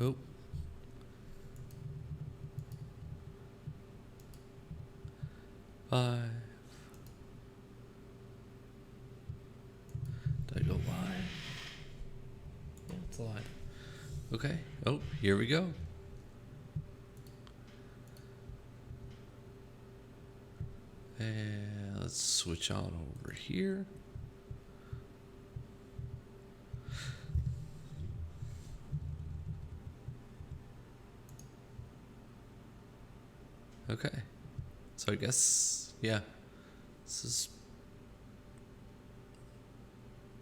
Oh. Five. Did I go live? Yeah, it's live. Okay. Oh, here we go. And let's switch on over here. Okay. So I guess, yeah, this is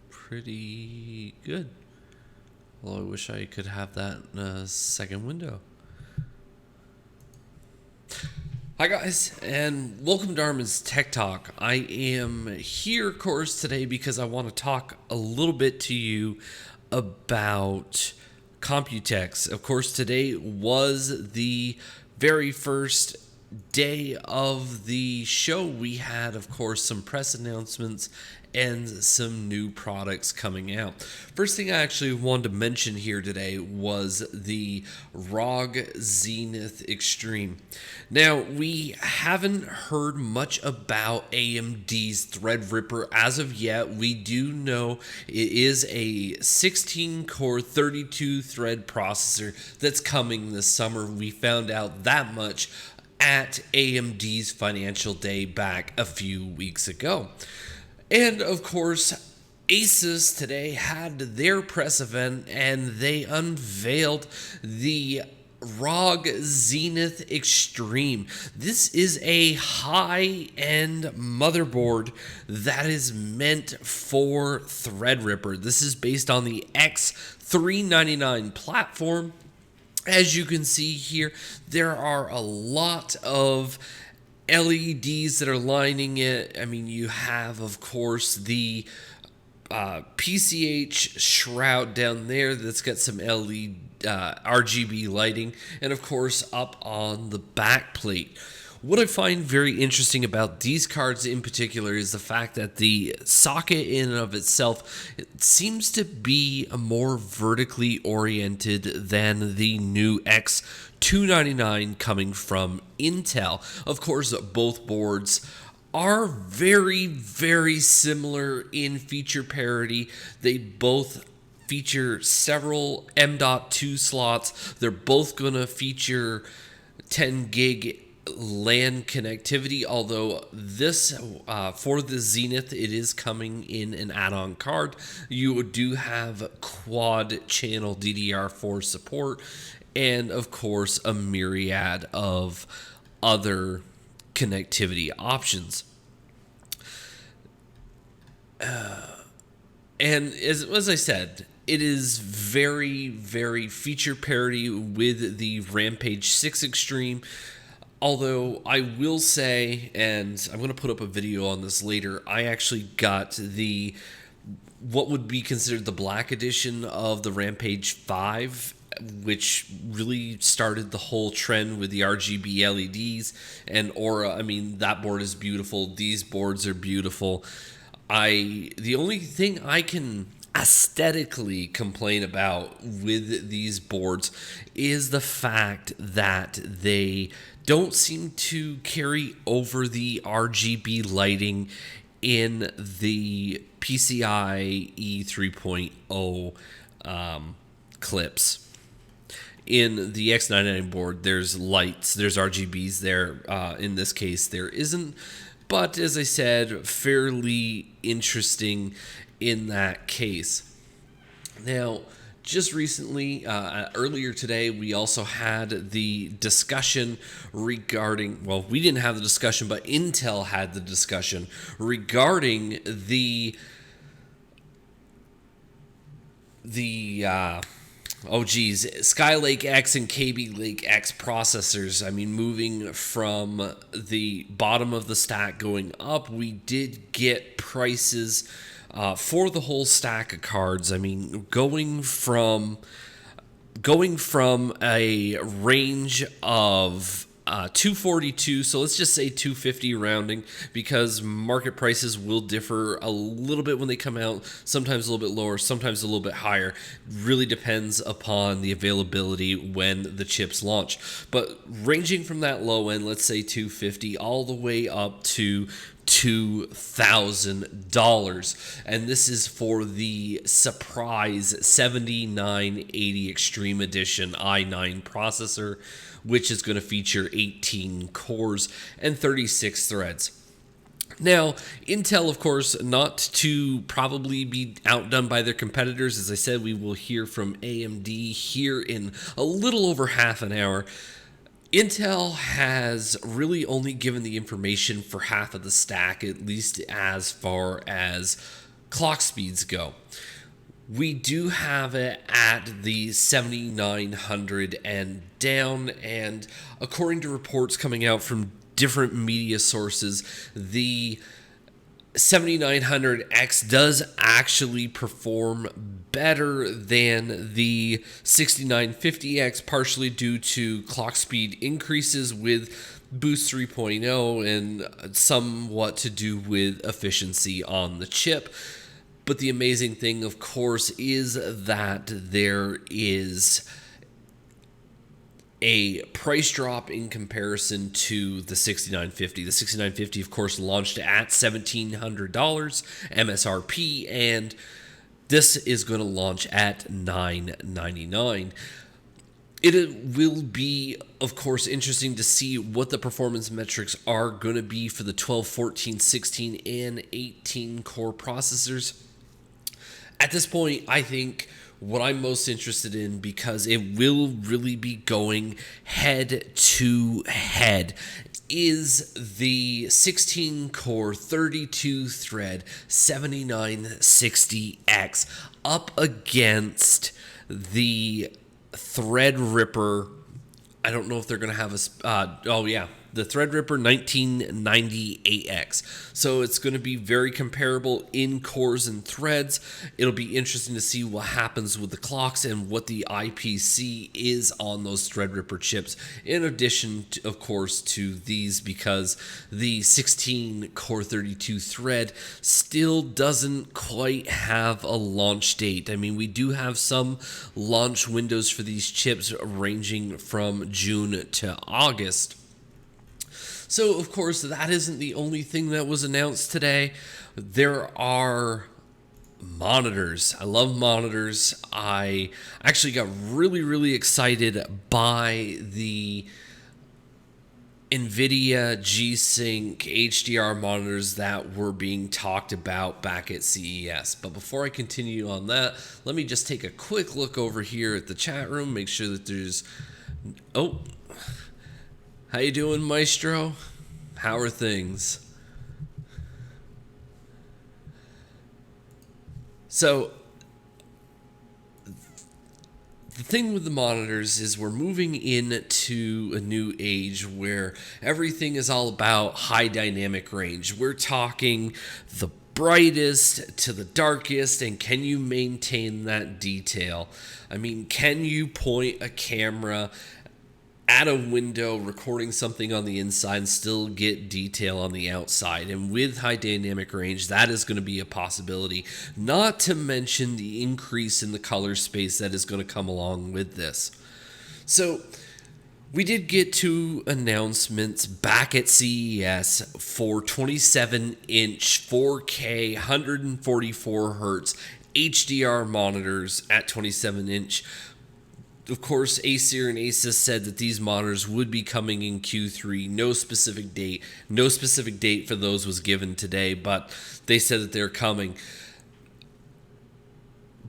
pretty good. Although I wish I could have that in a second window. Hi guys, and welcome to Armin's Tech Talk. I am here, of course, today because I want to talk a little bit to you about Computex. Of course, today was the very first day of the show. We had, of course, some press announcements and some new products coming out. First thing I actually wanted to mention here today was the ROG Zenith Extreme. Now, we haven't heard much about AMD's Threadrippe as of yet. We do know it is a 16-core, 32-thread processor that's coming this summer. We found out that much at AMD's Financial Day back a few weeks ago. And of course, Asus today had their press event and they unveiled the ROG Zenith Extreme. This is a high-end motherboard that is meant for Threadrippe. This is based on the X399 platform. As you can see here, there are a lot of LEDs that are lining it. I mean, you have, of course, the PCH shroud down there that's got some LED RGB lighting, and of course up on the back plate. What I find very interesting about these cards in particular is the fact that the socket in and of itself, it seems to be more vertically oriented than the new X299 coming from Intel. Of course, both boards are very, very similar in feature parity. They both feature several M.2 slots. They're both going to feature 10 gig LAN connectivity, although this for the Zenith, it is coming in an add-on card. You do have quad channel DDR4 support, and of course a myriad of other connectivity options. And as I said, it is very, very feature parity with the Rampage 6 Extreme. Although I will say, and I'm going to put up a video on this later, I actually got the what would be considered the black edition of the Rampage 5, which really started the whole trend with the RGB LEDs and Aura. I mean, that board is beautiful. These boards are beautiful. The only thing I can aesthetically complain about with these boards is the fact that they don't seem to carry over the RGB lighting in the PCIe 3.0 clips. In the X99 board, there's lights, there's RGBs there. In this case, there isn't. But as I said, fairly interesting in that case. Now, just recently, earlier today, we also had the discussion regarding, well, we didn't have the discussion, but Intel had the discussion regarding the Skylake-X and Lake-X processors. I mean, moving from the bottom of the stack going up, we did get prices for the whole stack of cards. I mean, going from a range of 242, so let's just say 250 rounding, because market prices will differ a little bit when they come out, sometimes a little bit lower, sometimes a little bit higher. Really depends upon the availability when the chips launch. But ranging from that low end, let's say 250, all the way up to $2,000, and this is for the surprise 7980 Extreme Edition i9 processor, which is going to feature 18 cores and 36 threads. Now, Intel, of course, not to probably be outdone by their competitors. As I said, we will hear from AMD here in a little over half an hour. Intel has really only given the information for half of the stack, at least as far as clock speeds go. We do have it at the 7900 and down, and according to reports coming out from different media sources, the 7900X does actually perform better than the 6950X, partially due to clock speed increases with Boost 3.0 and somewhat to do with efficiency on the chip. But the amazing thing, of course, is that there is a price drop in comparison to the 6950. The 6950, of course, launched at $1,700 MSRP, and this is going to launch at $999. It will be, of course, interesting to see what the performance metrics are going to be for the 12, 14, 16, and 18 core processors. At this point, I think what I'm most interested in, because it will really be going head to head, is the 16 core 32 thread 7960X up against the Threadrippe. I don't know if they're going to have the Threadrippe 1998X. So it's going to be very comparable in cores and threads. It'll be interesting to see what happens with the clocks and what the IPC is on those Threadrippe chips, in addition, to, of course, to these, because the 16 core 32 thread still doesn't quite have a launch date. I mean, we do have some launch windows for these chips ranging from June to August. So, of course, that isn't the only thing that was announced today. There are monitors. I love monitors. I actually got really excited by the NVIDIA G-Sync HDR monitors that were being talked about back at CES. But before I continue on that, let me just take a quick look over here at the chat room, make sure that there's... Oh... How you doing, Maestro? How are things? So, the thing with the monitors is we're moving into a new age where everything is all about high dynamic range. We're talking the brightest to the darkest, and can you maintain that detail? I mean, can you point a camera at a window recording something on the inside and still get detail on the outside? And with high dynamic range, that is going to be a possibility, not to mention the increase in the color space that is going to come along with this. So we did get two announcements back at CES for 27-inch 4K 144 hertz HDR monitors at 27-inch. Of course, Acer and Asus said that these monitors would be coming in Q3. No specific date. No specific date for those was given today, but they said that they're coming.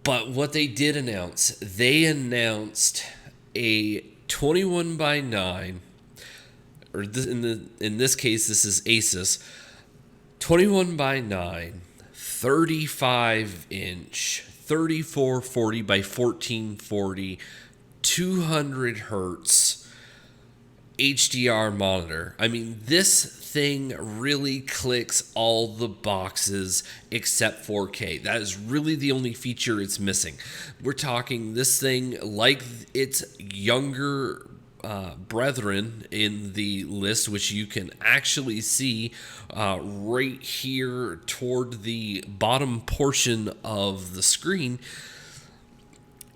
But what they did announce, they announced a 21 by 9, or in this case, this is Asus, 21 by 9, 35-inch, 3440 by 1440, 200 hertz HDR monitor. I mean, this thing really clicks all the boxes except 4K. That is really the only feature it's missing. We're talking this thing, like its younger brethren in the list, which you can actually see right here toward the bottom portion of the screen.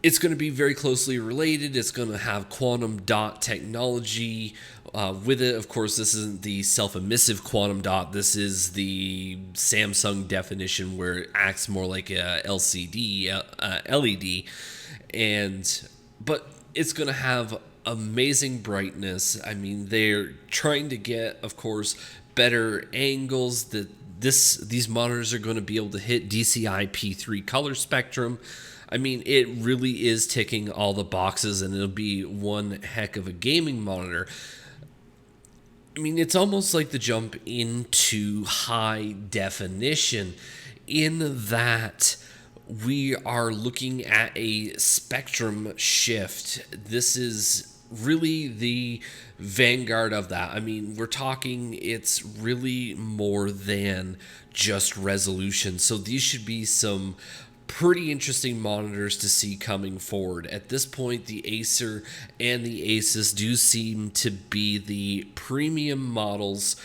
It's going to be very closely related. It's going to have quantum dot technology with it. Of course, this isn't the self-emissive quantum dot. This is the Samsung definition, where it acts more like a LCD, LED, but it's going to have amazing brightness. I mean, they're trying to get, of course, better angles. These monitors are going to be able to hit DCI P3 color spectrum. I mean, it really is ticking all the boxes, and it'll be one heck of a gaming monitor. I mean, it's almost like the jump into high definition, in that we are looking at a spectrum shift. This is really the vanguard of that. I mean, we're talking, it's really more than just resolution. So these should be some pretty interesting monitors to see coming forward. At this point, the Acer and the Asus do seem to be the premium models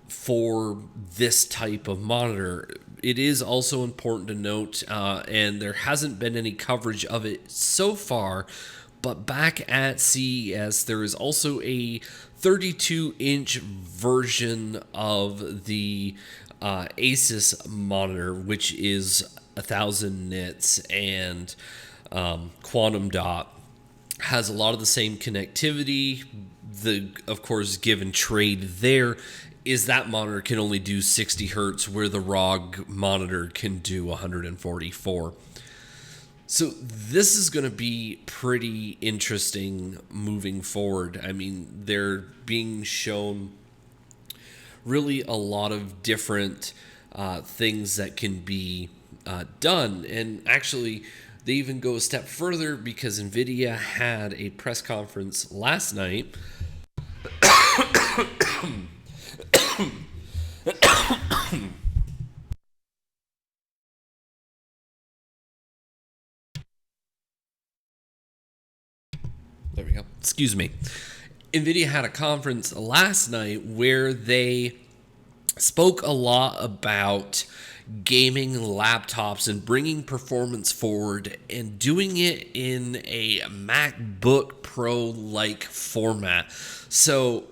for this type of monitor. It is also important to note, and there hasn't been any coverage of it so far, but back at CES, there is also a 32-inch version of the Asus monitor, which is 1,000 nits and quantum dot. Has a lot of the same connectivity. Of course, given trade there is that monitor can only do 60 hertz, where the ROG monitor can do 144. So this is going to be pretty interesting moving forward. I mean, they're being shown really a lot of different things that can be done. And actually, they even go a step further, because NVIDIA had a press conference last night. There we go. Excuse me. NVIDIA had a conference last night where they spoke a lot about gaming laptops and bringing performance forward and doing it in a MacBook Pro-like format. So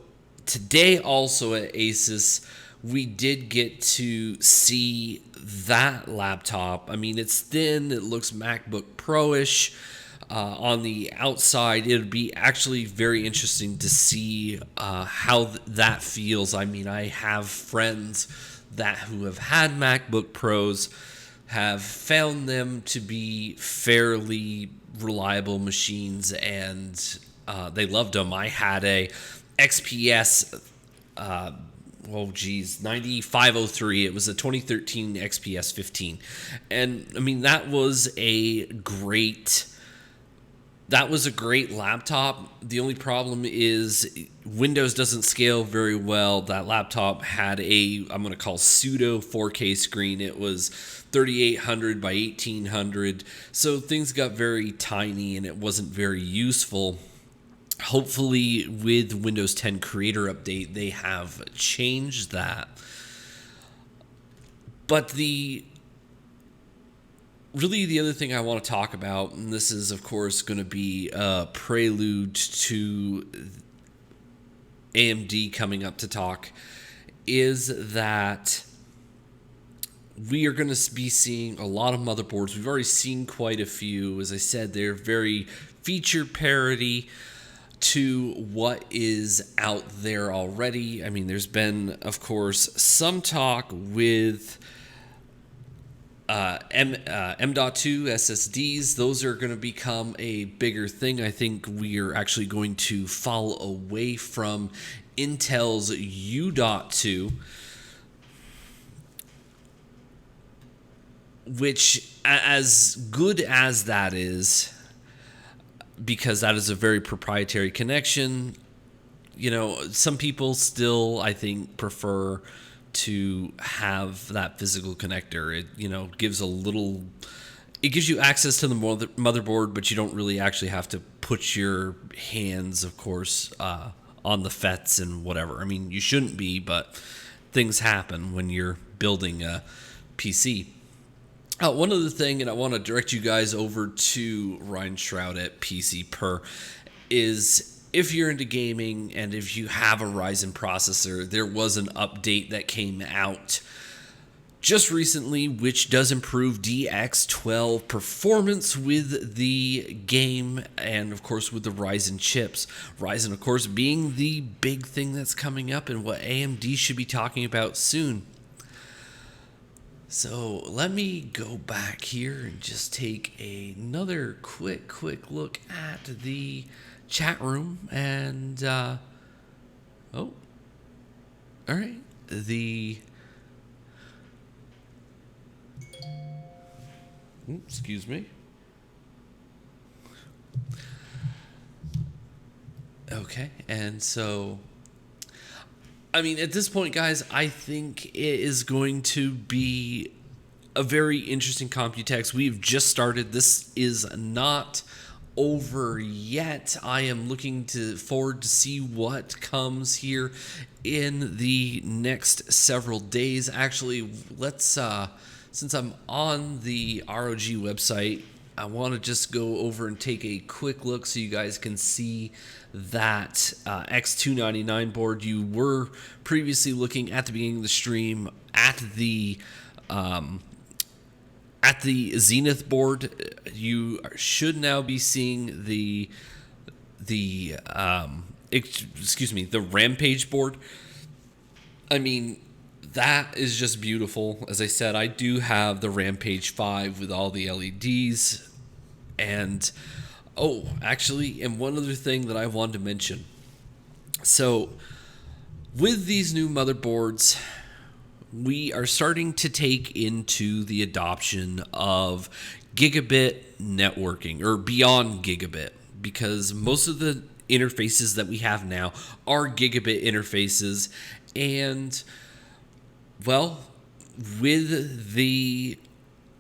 today also at Asus, we did get to see that laptop. I mean, it's thin. It looks MacBook Pro-ish. On the outside, it would be actually very interesting to see how that feels. I mean, I have friends who have had MacBook Pros, have found them to be fairly reliable machines, and they loved them. I had a XPS 9503. It was a 2013 XPS 15, and I mean, that was a great laptop. The only problem is Windows doesn't scale very well. That laptop had I'm going to call pseudo 4K screen. It was 3800 by 1800. So things got very tiny and it wasn't very useful. Hopefully with Windows 10 Creator Update, they have changed that. But really, the other thing I want to talk about, and this is, of course, going to be a prelude to AMD coming up to talk, is that we are going to be seeing a lot of motherboards. We've already seen quite a few. As I said, they're very feature parity to what is out there already. I mean, there's been, of course, some talk with M.2 SSDs. Those are going to become a bigger thing. I think we are actually going to fall away from Intel's U.2, which, as good as that is, because that is a very proprietary connection, some people still, I think, prefer to have that physical connector. It gives you access to the motherboard, but you don't really actually have to put your hands, of course, on the FETs and whatever. I mean, you shouldn't be, but things happen when you're building a PC. One other thing, and I want to direct you guys over to Ryan Shroud at PC Per, is if you're into gaming and if you have a Ryzen processor, there was an update that came out just recently, which does improve DX12 performance with the game and, of course, with the Ryzen chips. Ryzen, of course, being the big thing that's coming up and what AMD should be talking about soon. So let me go back here and just take another quick look at the chat room. And, all right, excuse me. Okay, and so, I mean, at this point, guys, I think it is going to be a very interesting Computex. We've just started. This is not over yet. I am looking forward to see what comes here in the next several days. Actually, let's since I'm on the ROG website, I want to just go over and take a quick look so you guys can see that X299 board. You were previously looking at the beginning of the stream at the Zenith board. You should now be seeing the Rampage board. I mean, that is just beautiful. As I said, I do have the Rampage 5 with all the LEDs. And, and one other thing that I wanted to mention. So, with these new motherboards, we are starting to take into the adoption of Gigabit Networking, or beyond Gigabit, because most of the interfaces that we have now are Gigabit interfaces. And, well, with the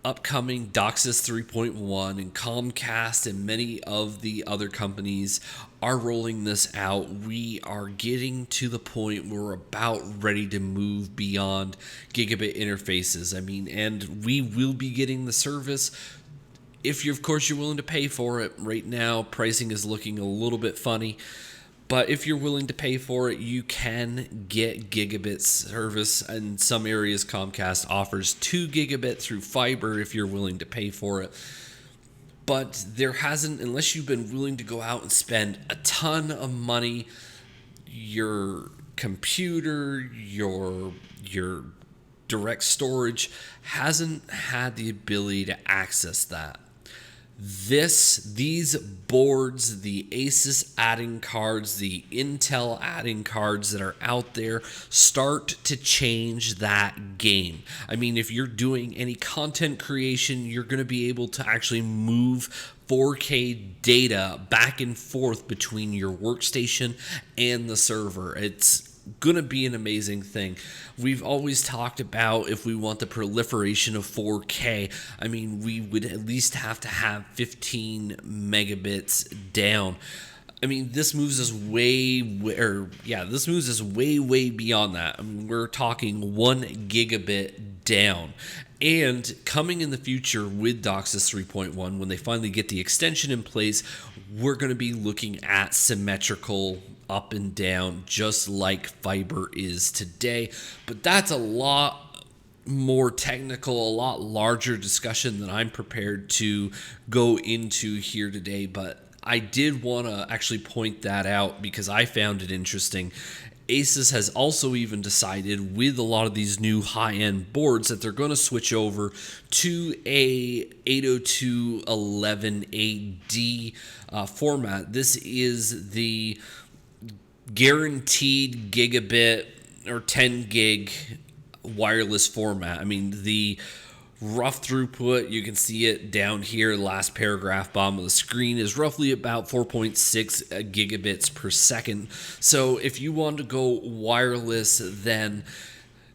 upcoming DOCSIS 3.1 and Comcast and many of the other companies are rolling this out, we are getting to the point where we're about ready to move beyond gigabit interfaces. I mean, and we will be getting the service if you're, of course, you're willing to pay for it. Right now, pricing is looking a little bit funny. But if you're willing to pay for it, you can get gigabit service. In some areas, Comcast offers 2 gigabit through fiber if you're willing to pay for it. But there hasn't, unless you've been willing to go out and spend a ton of money, your computer, your direct storage hasn't had the ability to access that. These boards, the Asus adding cards, the Intel adding cards that are out there start to change that game. I mean, if you're doing any content creation, you're going to be able to actually move 4K data back and forth between your workstation and the server. It's going to be an amazing thing. We've always talked about if we want the proliferation of 4K, I mean, we would at least have to have 15 megabits down. I mean, this moves us way beyond that. I mean, we're talking 1 gigabit down. And coming in the future with DOCSIS 3.1, when they finally get the extension in place, we're going to be looking at symmetrical up and down, just like fiber is today. But that's a lot more technical, a lot larger discussion than I'm prepared to go into here today. But I did want to actually point that out because I found it interesting. Asus has also even decided with a lot of these new high-end boards that they're going to switch over to a 802.11ad format. This is the guaranteed gigabit or 10 gig wireless format. I mean, the rough throughput, you can see it down here, last paragraph, bottom of the screen, is roughly about 4.6 gigabits per second. So if you want to go wireless, then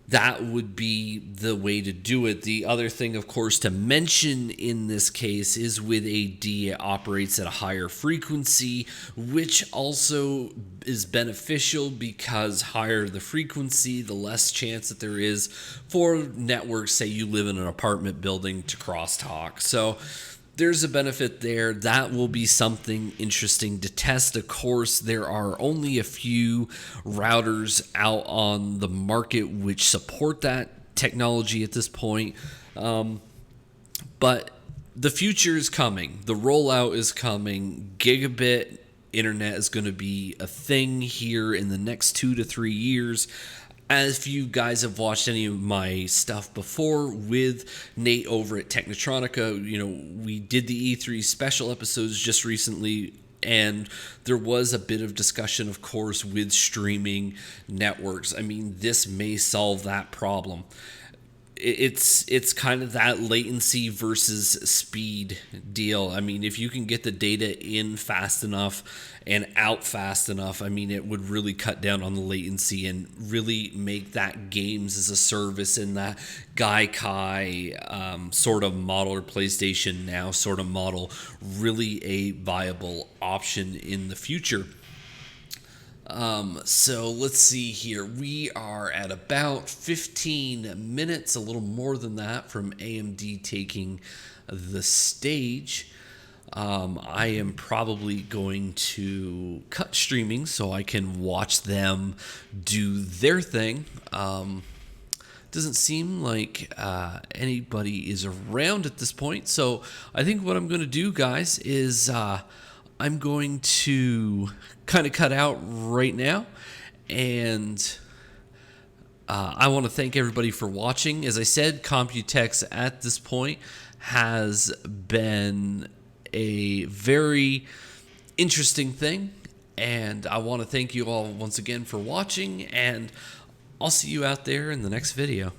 that would be the way to do it. The other thing, of course, to mention in this case is with AD, it operates at a higher frequency, which also is beneficial because higher the frequency, the less chance that there is for networks, say you live in an apartment building, to crosstalk. So there's a benefit there. That will be something interesting to test. Of course, there are only a few routers out on the market which support that technology at this point. But the future is coming. The rollout is coming. Gigabit internet is going to be a thing here in the next 2 to 3 years. As you guys have watched any of my stuff before with Nate over at Technotronica, we did the E3 special episodes just recently, and there was a bit of discussion, of course, with streaming networks. I mean, this may solve that problem. It's kind of that latency versus speed deal. I mean, if you can get the data in fast enough and out fast enough, I mean, it would really cut down on the latency and really make that games as a service and that Gaikai sort of model, or PlayStation Now sort of model, really a viable option in the future. So let's see here. We are at about 15 minutes, a little more than that, from AMD taking the stage. I am probably going to cut streaming so I can watch them do their thing. Doesn't seem like anybody is around at this point. So I think what I'm going to do, guys, is I'm going to kind of cut out right now. And I want to thank everybody for watching. As I said, Computex at this point has been a very interesting thing. And I want to thank you all once again for watching. And I'll see you out there in the next video.